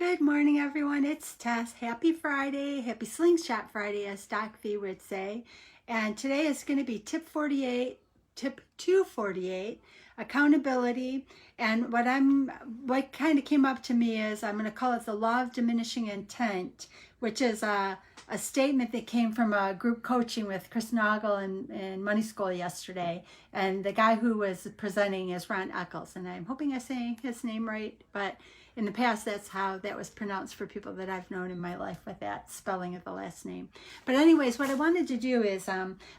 Good morning, everyone. It's Tess. Happy Friday. Happy Slingshot Friday, as Doc V would say. And today is going to be tip 248, accountability. And what kind of came up to me is I'm going to call it the Law of Diminishing Intent, which is a statement that came from a group coaching with Chris Noggle in Money School yesterday. And the guy who was presenting is Ron Eccles. And I'm hoping I'm saying his name right, but in the past, that's how that was pronounced for people that I've known in my life with that spelling of the last name. But anyways, what I wanted to do is,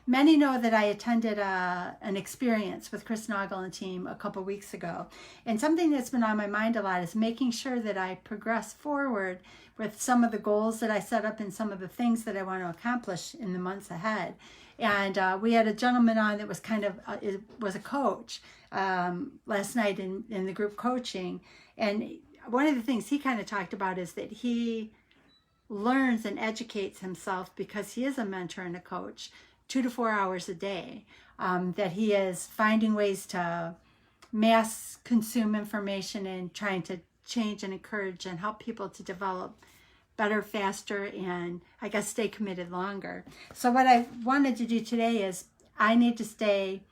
many know that I attended an experience with Chris Noggle and team a couple weeks ago. And something that's been on my mind a lot is making sure that I progress forward with some of the goals that I set up and some of the things that I want to accomplish in the months ahead. And we had a gentleman on that was was a coach last night in the group coaching. And one of the things he kind of talked about is that he learns and educates himself because he is a mentor and a coach 2 to 4 hours a day, that he is finding ways to mass consume information and trying to change and encourage and help people to develop better, faster, and I guess stay committed longer. So what I wanted to do today is I need to stay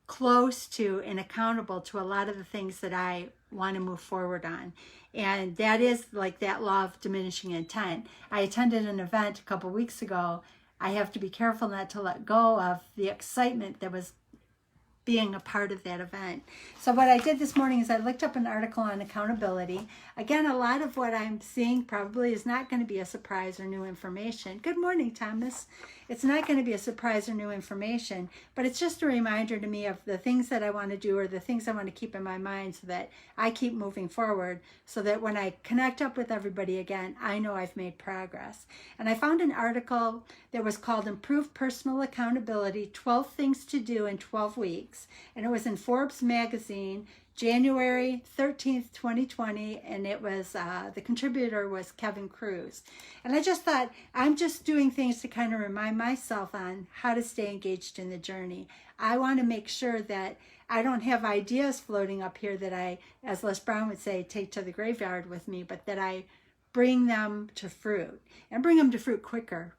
close to and accountable to a lot of the things that I want to move forward on. And that is like that law of diminishing intent. I attended an event a couple weeks ago. I have to be careful not to let go of the excitement that was being a part of that event. So what I did this morning is I looked up an article on accountability. Again, a lot of what I'm seeing probably is not going to be a surprise or new information. Good morning, Thomas. It's not going to be a surprise or new information, but it's just a reminder to me of the things that I want to do or the things I want to keep in my mind so that I keep moving forward, so that when I connect up with everybody again, I know I've made progress. And I found an article that was called Improve Personal Accountability, 12 Things to Do in 12 Weeks. And it was in Forbes magazine, January 13th, 2020, and it was, the contributor was Kevin Cruz. And I just thought, I'm just doing things to kind of remind myself on how to stay engaged in the journey. I want to make sure that I don't have ideas floating up here that I, as Les Brown would say, take to the graveyard with me, but that I bring them to fruit and bring them to fruit quicker.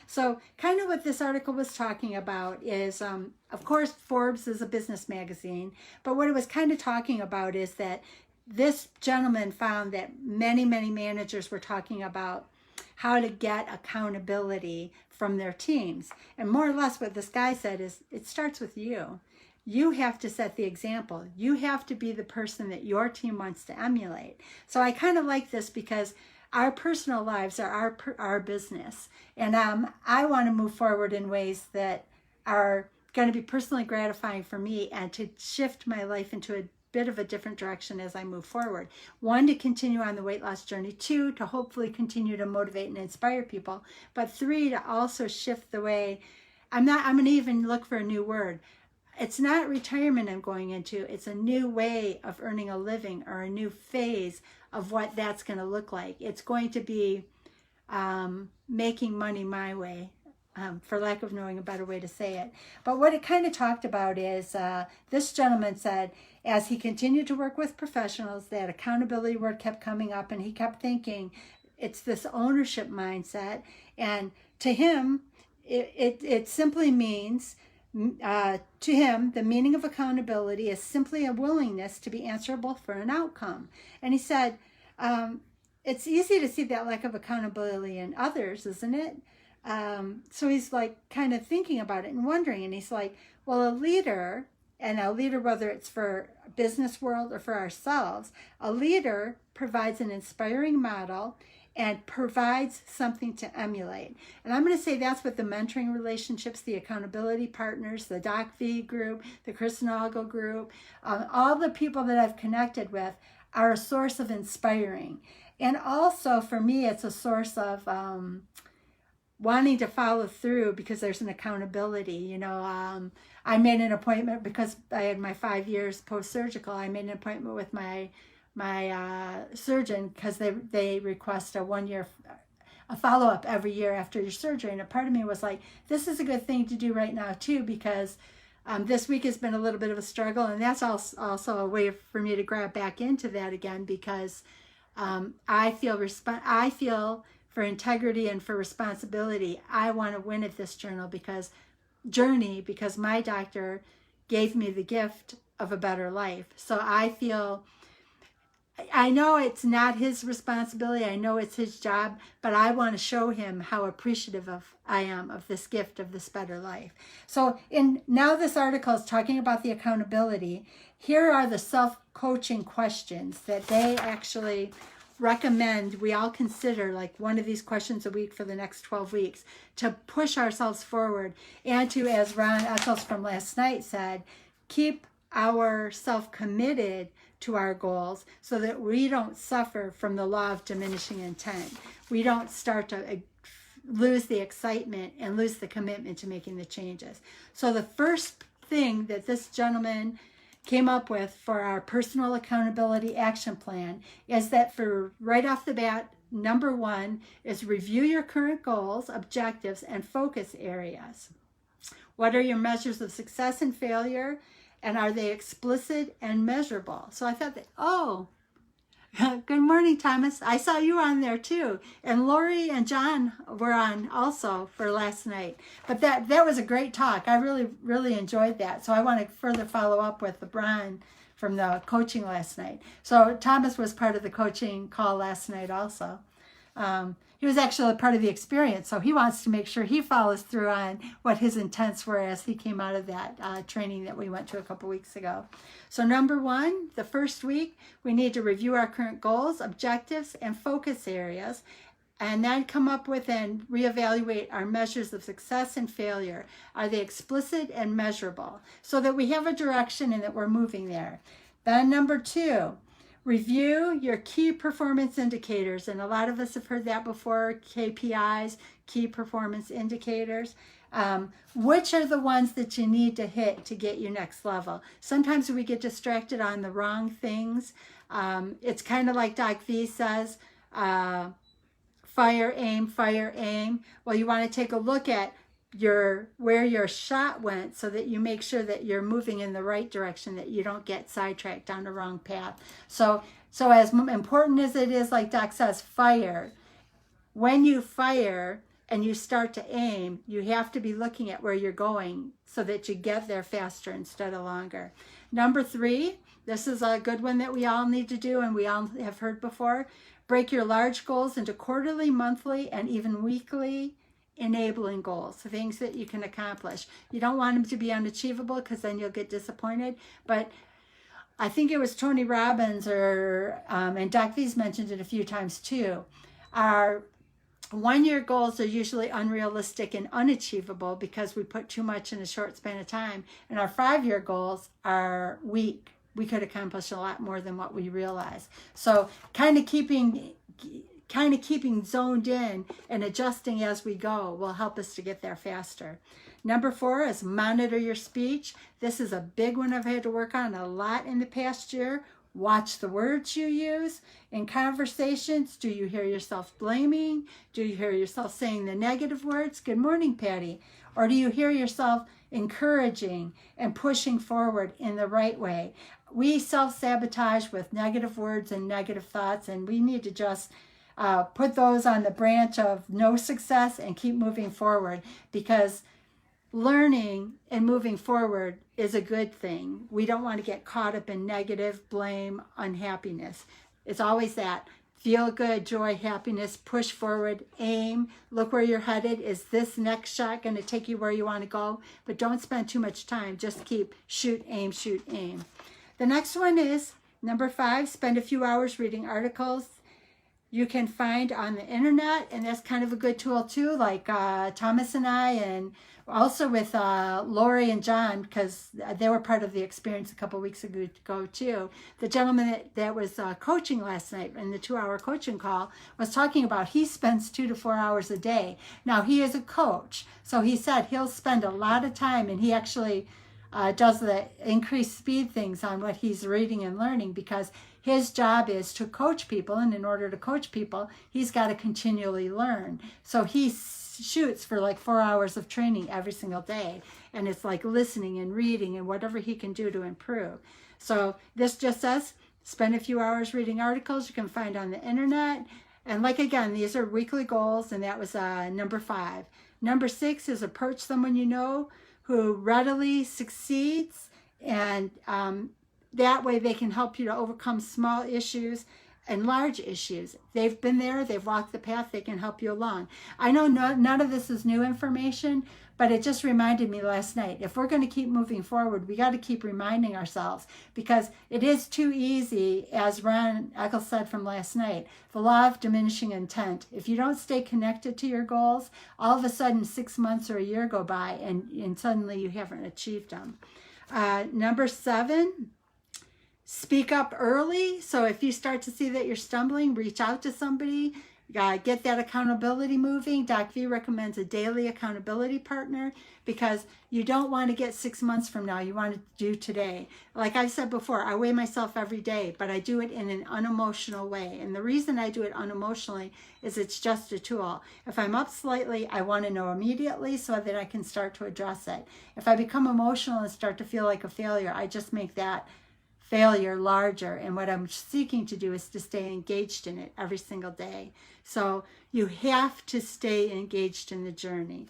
So kind of what this article was talking about is, of course, Forbes is a business magazine, but what it was kind of talking about is that this gentleman found that many managers were talking about how to get accountability from their teams. And more or less what this guy said is, it starts with you. You have to set the example. You have to be the person that your team wants to emulate. So I kind of like this because our personal lives are our business. And I want to move forward in ways that are going to be personally gratifying for me and to shift my life into a bit of a different direction as I move forward. 1, to continue on the weight loss journey. 2, to hopefully continue to motivate and inspire people. But 3, to also shift the way I'm going to even look for a new word. It's not retirement I'm going into. It's a new way of earning a living or a new phase of what that's going to look like. It's going to be making money my way, for lack of knowing a better way to say it. But what it kind of talked about is this gentleman said, as he continued to work with professionals, that accountability word kept coming up, and he kept thinking it's this ownership mindset. And to him, it simply means, to him, the meaning of accountability is simply a willingness to be answerable for an outcome. And he said, it's easy to see that lack of accountability in others, isn't it? So he's like kind of thinking about it and wondering, and he's like, well, a leader, whether it's for business world or for ourselves, a leader provides an inspiring model and provides something to emulate. And I'm going to say that's what the mentoring relationships, the accountability partners, the Doc V group, the Chris Noggle group, all the people that I've connected with are a source of inspiring. And also for me, it's a source of wanting to follow through because there's an accountability. I made an appointment because I had my 5 years post-surgical. I made an appointment with my surgeon because they request a 1 year a follow-up every year after your surgery. And a part of me was like, this is a good thing to do right now too, because this week has been a little bit of a struggle, and that's also a way for me to grab back into that again, because I feel for integrity and for responsibility. I want to win at this journey because my doctor gave me the gift of a better life. So I know it's not his responsibility. I know it's his job, but I want to show him how appreciative I am of this gift of this better life. So now this article is talking about the accountability. Here are the self-coaching questions that they actually recommend we all consider, like one of these questions a week for the next 12 weeks, to push ourselves forward and to, as Ron Eccles from last night said, keep ourselves committed to our goals so that we don't suffer from the law of diminishing intent. We don't start to lose the excitement and lose the commitment to making the changes. So the first thing that this gentleman came up with for our personal accountability action plan is that for right off the bat, number 1 is review your current goals, objectives, and focus areas. What are your measures of success and failure? And are they explicit and measurable? So I thought that, good morning, Thomas. I saw you on there too. And Lori and John were on also for last night. But that was a great talk. I really, really enjoyed that. So I want to further follow up with LeBron from the coaching last night. So Thomas was part of the coaching call last night also. He was actually part of the experience, so he wants to make sure he follows through on what his intents were as he came out of that training that we went to a couple weeks ago. So number 1, the first week, we need to review our current goals, objectives, and focus areas, and then come up with and reevaluate our measures of success and failure. Are they explicit and measurable? So that we have a direction and that we're moving there. Then number 2, review your key performance indicators, and a lot of us have heard that before, KPIs, key performance indicators. Which are the ones that you need to hit to get you next level? Sometimes we get distracted on the wrong things. It's kind of like Doc V says, fire, aim, fire, aim. Well, you want to take a look at where your shot went so that you make sure that you're moving in the right direction, that you don't get sidetracked down the wrong path. So as important as it is, like Doc says, fire, when you fire and you start to aim, you have to be looking at where you're going so that you get there faster instead of longer. Number 3, this is a good one that we all need to do and we all have heard before. Break your large goals into quarterly, monthly, and even weekly enabling goals, things that you can accomplish. You don't want them to be unachievable because then you'll get disappointed. But I think it was Tony Robbins and Doc V's mentioned it a few times too. Our 1-year goals are usually unrealistic and unachievable because we put too much in a short span of time. And our 5-year goals are weak. We could accomplish a lot more than what we realize. So kind of keeping zoned in and adjusting as we go will help us to get there faster. Number 4 is monitor your speech. This is a big one I've had to work on a lot in the past year. Watch the words you use. In conversations, do you hear yourself blaming? Do you hear yourself saying the negative words? Good morning, Patty. Or do you hear yourself encouraging and pushing forward in the right way? We self-sabotage with negative words and negative thoughts, and we need to just put those on the branch of no success and keep moving forward, because learning and moving forward is a good thing. We don't want to get caught up in negative, blame, unhappiness. It's always that feel good, joy, happiness, push forward, aim, look where you're headed. Is this next shot going to take you where you want to go? But don't spend too much time. Just keep shoot, aim, shoot, aim. The next one is number 5, spend a few hours reading articles you can find on the internet, and that's kind of a good tool too, like Thomas and I, and also with Lori and John, because they were part of the experience a couple weeks ago too. The gentleman that was coaching last night in the 2-hour coaching call was talking about he spends 2 to 4 hours a day. Now, he is a coach, so he said he'll spend a lot of time, and he actually does the increased speed things on what he's reading and learning, because his job is to coach people, and in order to coach people, he's got to continually learn. So he shoots for like 4 hours of training every single day, and it's like listening and reading and whatever he can do to improve. So this just says Spend a few hours reading articles you can find on the internet. And like, again, these are weekly goals, and that was number 5. Number 6 is approach someone you know who readily succeeds, and that way they can help you to overcome small issues and large issues. They've been there, they've walked the path, they can help you along. I know none of this is new information, but it just reminded me last night. If we're going to keep moving forward, we got to keep reminding ourselves, because it is too easy, as Ron Eccles said from last night, the law of diminishing intent. If you don't stay connected to your goals, all of a sudden 6 months or a year go by and suddenly you haven't achieved them. Number 7, speak up early. So if you start to see that you're stumbling, reach out to somebody. Get that accountability moving. Doc V recommends a daily accountability partner, because you don't want to get 6 months from now. You want to do today. Like I said before, I weigh myself every day, but I do it in an unemotional way. And the reason I do it unemotionally is it's just a tool. If I'm up slightly, I want to know immediately so that I can start to address it. If I become emotional and start to feel like a failure, I just make that failure larger. And what I'm seeking to do is to stay engaged in it every single day. So you have to stay engaged in the journey.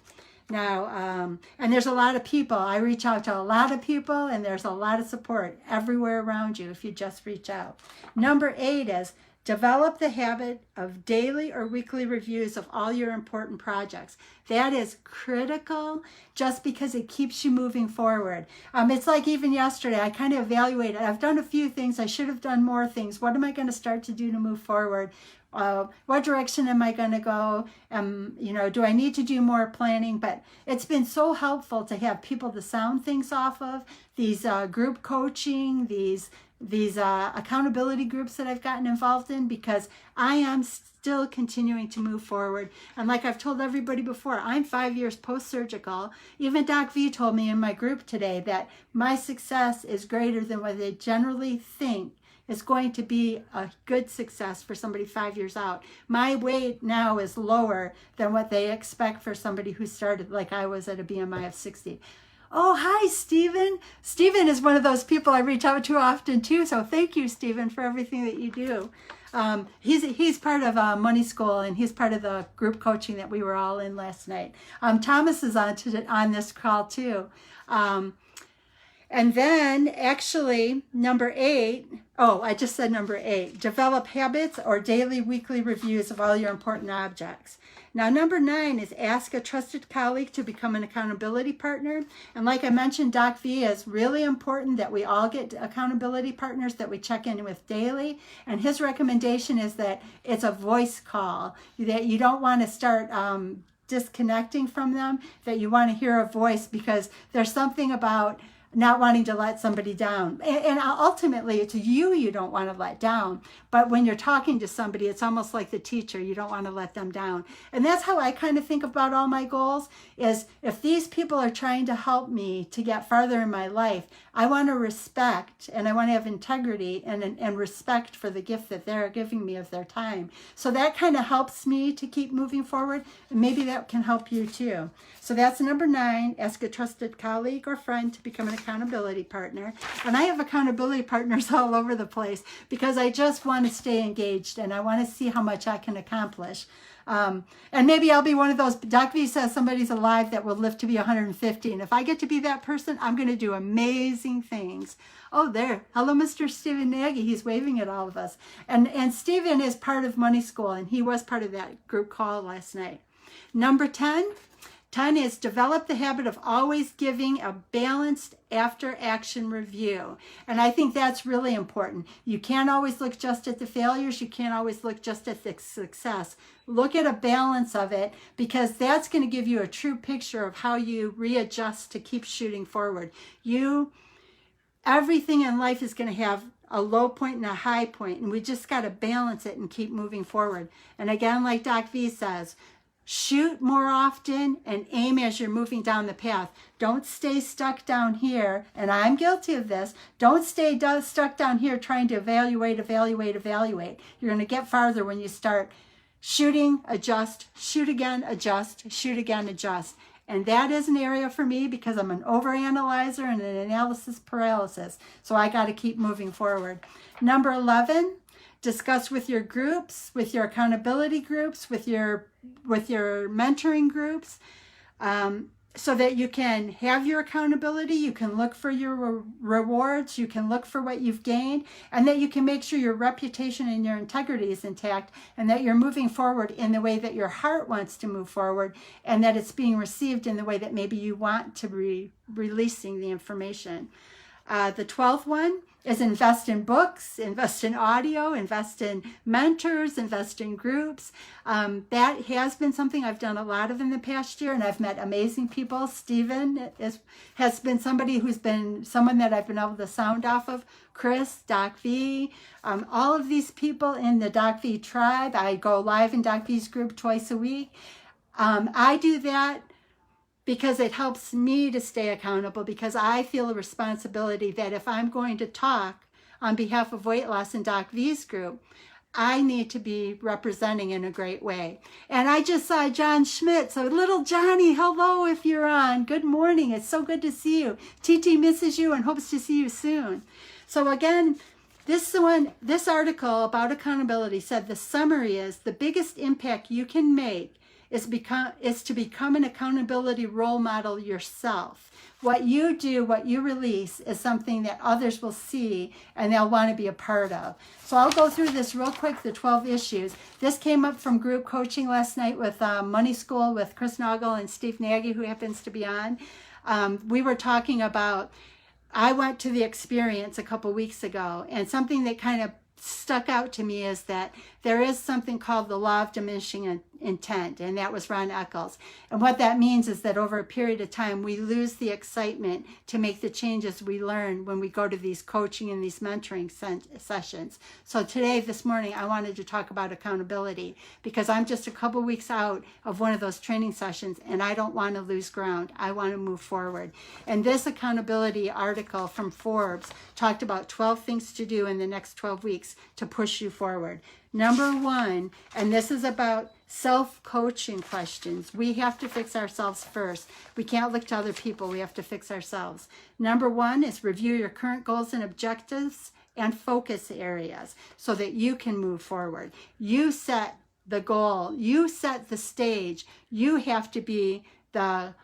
Now, and there's a lot of people. I reach out to a lot of people, and there's a lot of support everywhere around you if you just reach out. Number 8 is develop the habit of daily or weekly reviews of all your important projects. That is critical, just because it keeps you moving forward. It's like even yesterday, I kind of evaluated. I've done a few things. I should have done more things. What am I going to start to do to move forward? What direction am I going to go? Do I need to do more planning? But it's been so helpful to have people to sound things off of, these group coaching, these accountability groups that I've gotten involved in, because I am still continuing to move forward. And like I've told everybody before, I'm 5 years post-surgical. Even Doc V told me in my group today that my success is greater than what they generally think is going to be a good success for somebody 5 years out. My weight now is lower than what they expect for somebody who started like I was at a BMI of 60. Oh, hi, Stephen. Stephen is one of those people I reach out to often too. So thank you, Stephen, for everything that you do. He's part of Money School, and he's part of the group coaching that we were all in last night. Thomas is on this call too. And then actually number 8, I just said number 8, develop habits or daily, weekly reviews of all your important objects. Now, number 9 is ask a trusted colleague to become an accountability partner. And like I mentioned, Doc V is really important that we all get accountability partners that we check in with daily. And his recommendation is that it's a voice call, that you don't want to start disconnecting from them, that you want to hear a voice, because there's something about not wanting to let somebody down. And ultimately, it's you don't want to let down. But when you're talking to somebody, it's almost like the teacher. You don't want to let them down. And that's how I kind of think about all my goals, is if these people are trying to help me to get farther in my life, I want to respect, and I want to have integrity and respect for the gift that they're giving me of their time. So that kind of helps me to keep moving forward, and maybe that can help you too. So that's number 9, ask a trusted colleague or friend to become an accountability partner. And I have accountability partners all over the place, because I just want to stay engaged and I want to see how much I can accomplish. And maybe I'll be one of those. Doc V says somebody's alive that will live to be 150. And if I get to be that person, I'm going to do amazing things. Oh, there. Hello, Mr. Stephen Nagy. He's waving at all of us. And Stephen is part of Money School, and he was part of that group call last night. Number 10 is develop the habit of always giving a balanced after-action review. And I think that's really important. You can't always look just at the failures. You can't always look just at the success. Look at a balance of it, because that's going to give you a true picture of how you readjust to keep shooting forward. Everything in life is going to have a low point and a high point, and we just got to balance it and keep moving forward. And again, like Doc V says, shoot more often and aim as you're moving down the path. Don't stay stuck down here, and I'm guilty of this. Don't stay stuck down here trying to evaluate. You're going to get farther when you start shooting, adjust, shoot again, adjust, shoot again, adjust. And that is an area for me because I'm an overanalyzer and an analysis paralysis. So I got to keep moving forward. Number 11, discuss with your groups, with your accountability groups, with your mentoring groups, so that you can have your accountability, you can look for your rewards, you can look for what you've gained, and that you can make sure your reputation and your integrity is intact, and that you're moving forward in the way that your heart wants to move forward, and that it's being received in the way that maybe you want to be releasing the information. The 12th one is invest in books, invest in audio, invest in mentors, invest in groups. That has been something I've done a lot of in the past year, and I've met amazing people. Stephen has been somebody who's been someone that I've been able to sound off of. Chris, Doc V, all of these people in the Doc V tribe. I go live in Doc V's group twice a week. I do that because it helps me to stay accountable, because I feel a responsibility that if I'm going to talk on behalf of weight loss in Doc V's group, I need to be representing in a great way. And I just saw John Schmidt. So little Johnny, hello if you're on. Good morning. It's so good to see you. TT misses you and hopes to see you soon. So again, this article about accountability said the summary is the biggest impact you can make is to become an accountability role model yourself. What you do, what you release, is something that others will see and they'll want to be a part of. So I'll go through this real quick, the 12 issues. This came up from group coaching last night with Money School with Chris Noggle and Steve Nagy, who happens to be on. We were talking about, I went to the experience a couple weeks ago, and something that kind of stuck out to me is that there is something called the Law of Diminishing Intent, and that was Ron Eccles. And what that means is that over a period of time, we lose the excitement to make the changes we learn when we go to these coaching and these mentoring sessions. So today, this morning, I wanted to talk about accountability, because I'm just a couple weeks out of one of those training sessions, and I don't want to lose ground. I want to move forward. And this accountability article from Forbes talked about 12 things to do in the next 12 weeks to push you forward. Number 1, and this is about self-coaching questions. We have to fix ourselves first. We can't look to other people. We have to fix ourselves. Number 1 is review your current goals and objectives and focus areas so that you can move forward. You set the goal. You set the stage. You have to be the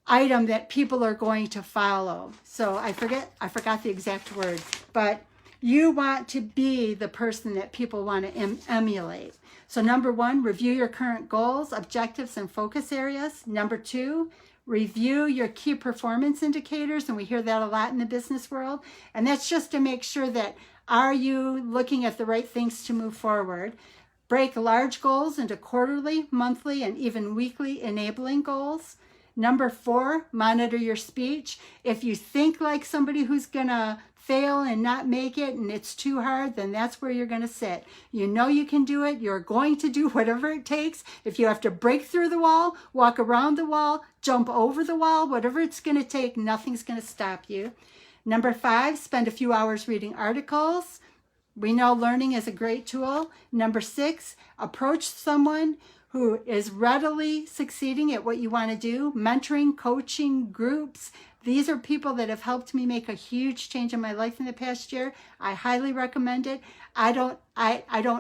item that people are going to follow. So I forgot the exact word, but you want to be the person that people want to emulate. So number 1, review your current goals, objectives, and focus areas. Number 2, review your key performance indicators. And we hear that a lot in the business world. And that's just to make sure that, are you looking at the right things to move forward? Break large goals into quarterly, monthly, and even weekly enabling goals. Number 4, monitor your speech. If you think like somebody who's going to fail and not make it and it's too hard, then that's where you're going to sit. You know you can do it. You're going to do whatever it takes. If you have to break through the wall, walk around the wall, jump over the wall, whatever it's going to take, nothing's going to stop you. Number 5, spend a few hours reading articles. We know learning is a great tool. Number 6, approach someone who is readily succeeding at what you want to do. Mentoring, coaching, groups. These are people that have helped me make a huge change in my life in the past year. I highly recommend it. I don't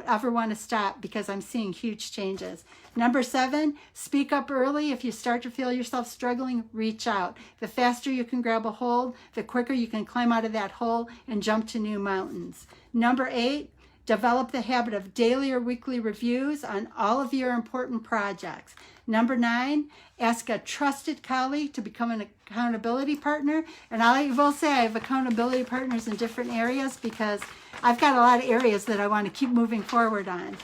ever want to stop because I'm seeing huge changes. Number 7, speak up early. If you start to feel yourself struggling, reach out. The faster you can grab a hold, the quicker you can climb out of that hole and jump to new mountains. Number 8, develop the habit of daily or weekly reviews on all of your important projects. Number 9, ask a trusted colleague to become an accountability partner. And I will say I have accountability partners in different areas because I've got a lot of areas that I want to keep moving forward on.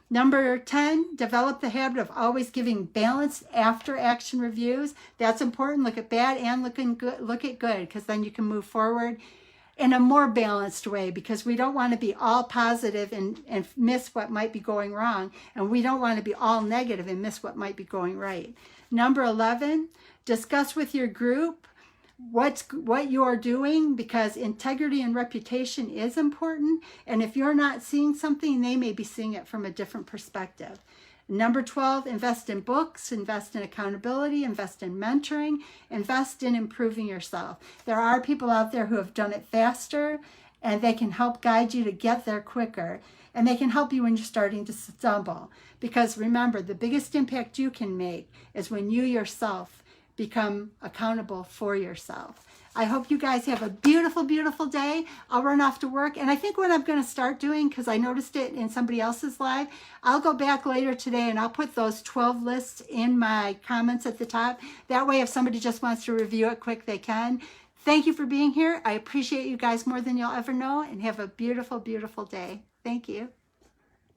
Number 10, develop the habit of always giving balanced after action reviews. That's important. Look at bad and look at good, because then you can move forward in a more balanced way, because we don't want to be all positive and miss what might be going wrong, and we don't want to be all negative and miss what might be going right. Number 11, discuss with your group what you're doing, because integrity and reputation is important, and if you're not seeing something, they may be seeing it from a different perspective. Number 12, invest in books, invest in accountability, invest in mentoring, invest in improving yourself. There are people out there who have done it faster, and they can help guide you to get there quicker. And they can help you when you're starting to stumble. Because remember, the biggest impact you can make is when you yourself become accountable for yourself. I hope you guys have a beautiful, beautiful day. I'll run off to work. And I think what I'm going to start doing, because I noticed it in somebody else's live, I'll go back later today and I'll put those 12 lists in my comments at the top. That way, if somebody just wants to review it quick, they can. Thank you for being here. I appreciate you guys more than you'll ever know, and have a beautiful, beautiful day. Thank you.